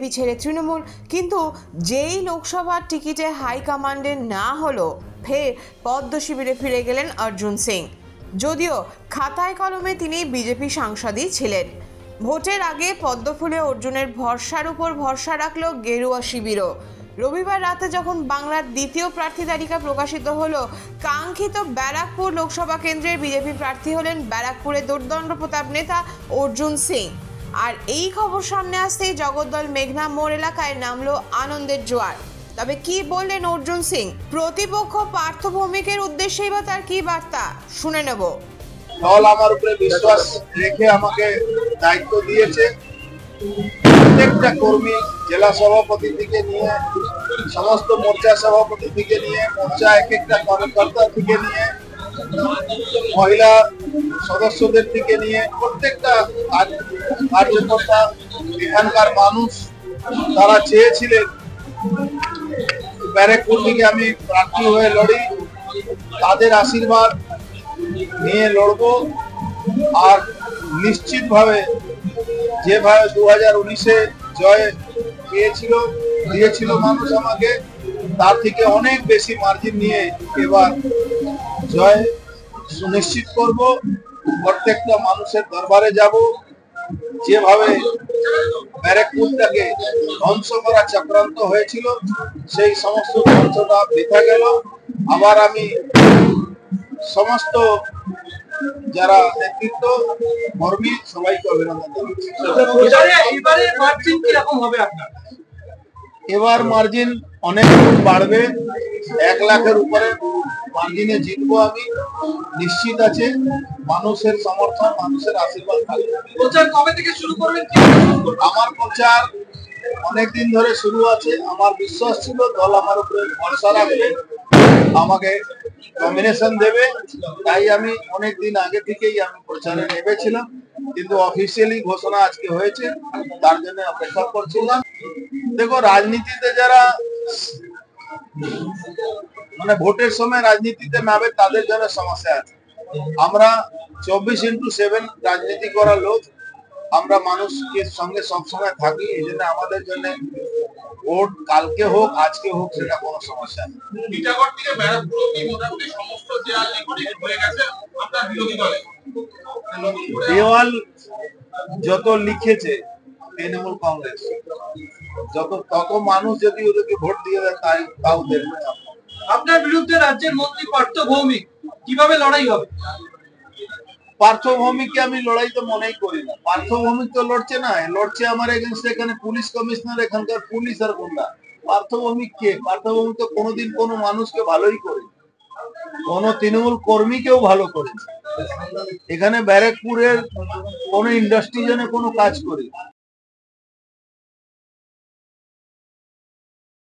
BJP ছেড়ে তৃণমূল, কিন্তু যেই লোকসভার টিকিটে হাইকমান্ডের না হলো, ফের পদ্ম শিবিরে ফিরে গেলেন অর্জুন সিং। যদিও খাতায় কলমে তিনি বিজেপি সাংসদই ছিলেন, ভোটের আগে পদ্মফুলে অর্জুনের ভরসার উপর ভরসা রাখল গেরুয়া শিবিরও। রবিবার রাতে যখন বাংলার দ্বিতীয় প্রার্থী তালিকা প্রকাশিত হলো, কাঙ্ক্ষিত ব্যারাকপুর লোকসভা কেন্দ্রের বিজেপি প্রার্থী হলেন ব্যারাকপুরের দুর্দণ্ড প্রতাপ নেতা অর্জুন সিং। আর এই খবর সামনে আসতেই জগদ্দল মেঘনা মোড় এলাকায় নামলো আনন্দের জোয়ার। তবে কি বললেন অর্জুন সিং, প্রতিপক্ষ পার্থ ভৌমিকের উদ্দেশ্যেই বা তার কি বার্তা, শুনে নেব। দল আমার উপরে বিশ্বাস রেখে আমাকে দায়িত্ব দিয়েছে। প্রত্যেকটা কর্মী, জেলা সভাপতি থেকে নিয়ে সমস্ত মোর্চা সভাপতি থেকে নিয়ে মোর্চা এক একটা কর্মকর্তা থেকে নিয়ে মহিলা সদস্যদের থেকে নিয়ে প্রত্যেকটা কার্যকর্তা, এখানকার মানুষ তারা চেয়েছিলেন ব্যারাকপুর থেকে আমি প্রার্থী হয়ে লড়ি। তাদের আশীর্বাদ নিয়ে লড়বো। আর নিশ্চিতভাবে যেভাবে 2019-এ জয় দিয়েছিল মানুষ আমাকে, তার থেকে অনেক বেশি মার্জিন নিয়ে এবার জয় সুনিশ্চিত করব। প্রত্যেকটা মানুষের দরবারে যাব। যেভাবে ব্যারাকপুরটাকে ধ্বংস করা চক্রান্ত হয়েছিল, সেই সমস্ত ধ্বংসটা বৃথা গেল। আবার আমি সমস্ত যারা নেতৃত্ব কর্মী সবাইকে অভিনন্দন জানাচ্ছি। এবার মার্জিন অনেক বাড়বে, 1 লাখের উপরে মার্জিনে জিতবো আমি, নিশ্চিত আছে। মানুষের সমর্থন, মানুষের আশীর্বাদ থাকবে। প্রচার কবে থেকে শুরু করবেন? আমার প্রচার অনেকদিন ধরে শুরু আছে। আমার বিশ্বাস ছিল দল আমার উপরে ভরসা রাখবে, আমাকে নমিনেশন দেবে, তাই আমি অনেকদিন আগে থেকেই আমি প্রচারে নেমেছিলাম। কিন্তু অফিসিয়ালি ঘোষণা আজকে হয়েছে, তার জন্য অপেক্ষা করছিলাম। দেখো, রাজনীতিতে যারা ভোটের সময় রাজনীতিতে নামে তাদের জন্য সমস্যা আছে। আমরা 24x7 রাজনীতি করা লোক, আমরা মানুষকে সঙ্গে সবসময় থাকি। এই জন্য আমাদের জন্য ভোট কালকে হোক আজকে হোক সেটা কোনো সমস্যা নেই। দেওয়াল যত লিখেছে তৃণমূল কংগ্রেস, তত মানুষ যদি ওদেরকে ভোট দিয়ে দেয় তাও দেখবে। আপনার বিরুদ্ধে রাজ্যের মন্ত্রী পার্থ ভৌমিক, কিভাবে লড়াই হবে? পার্থ ভৌমিককে আমি লড়াই তো মনেই করি না। পার্থ ভৌমিক তো লড়ছে না, লড়ছে আমার এগেনস্টে এখানে পুলিশ কমিশনার, এখানকার পুলিশ আর গুন্ডা। পার্থ ভৌমিক কে? পার্থ ভৌমিক তো কোনোদিন কোনো মানুষকে ভালোই করে, কোন তৃণমূল কর্মীকেও ভালো করেছে। এখানে ব্যারাকপুরের কোন ইন্ডাস্ট্রি জন্য কোনো কাজ করে